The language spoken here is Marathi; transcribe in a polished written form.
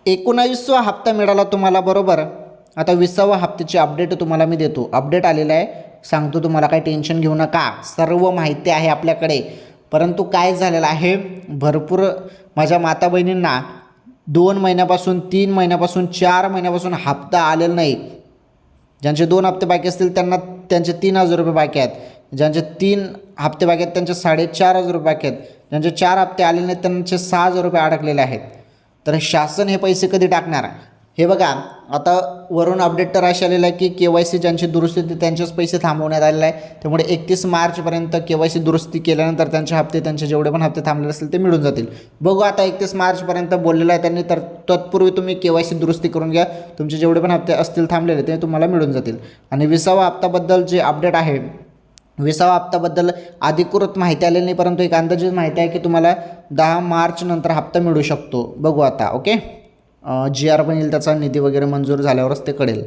19वा हप्ता मिळाला तुम्हाला बरोबर. आता 20वा हप्त्याची अपडेट तुम्हाला मी देतो. अपडेट आलेला आहे, सांगतो तुम्हाला, काही टेन्शन घेऊ नका, सर्व माहिती आहे आपल्याकडे. परंतु काय झालेलं आहे, भरपूर माझ्या माता बहिणींना 2 महिन्यापासून 3 महिन्यापासून 4 महिन्यापासून हप्ता आलेला नाही. ज्यांचे 2 हप्ते बाकी असतील त्यांना त्यांचे 3,000 रुपये बाकी आहेत. ज्यांचे 3 हप्ते बाकी आहेत त्यांचे 4,500 रुपये बाकी आहेत. ज्यांचे 4 हप्ते आलेले नाहीत त्यांचे 6,000 रुपये अडकलेले आहेत. तर शासन हे पैसे कधी टाकणार? हे बघा, आता वरून अपडेट तर असे आलेलं आहे की KYC ज्यांची दुरुस्ती होती त्यांचेच पैसे थांबवण्यात आलेले आहे. त्यामुळे 31 मार्चपर्यंत KYC दुरुस्ती केल्यानंतर त्यांचे हप्ते, त्यांचे जेवढे पण हप्ते थांबलेले असतील ते मिळून जातील. बघू आता 31 मार्चपर्यंत बोललेलं आहे त्यांनी, तर तत्पूर्वी तुम्ही KYC दुरुस्ती करून घ्या. तुमचे जेवढे पण हप्ते असतील थांबलेले ते तुम्हाला मिळून जातील. आणि 20वा हप्त्याबद्दल जे अपडेट आहे, 20वा हप्त्याबद्दल अधिकृत माहिती आलेली नाही, परंतु एक अंदाजित माहिती आहे की तुम्हाला 10 मार्च नंतर हप्ता मिळू शकतो. बघू आता. ओके, GR पण येईल, त्याचा निधी वगैरे मंजूर झाल्यावरच ते कळेल.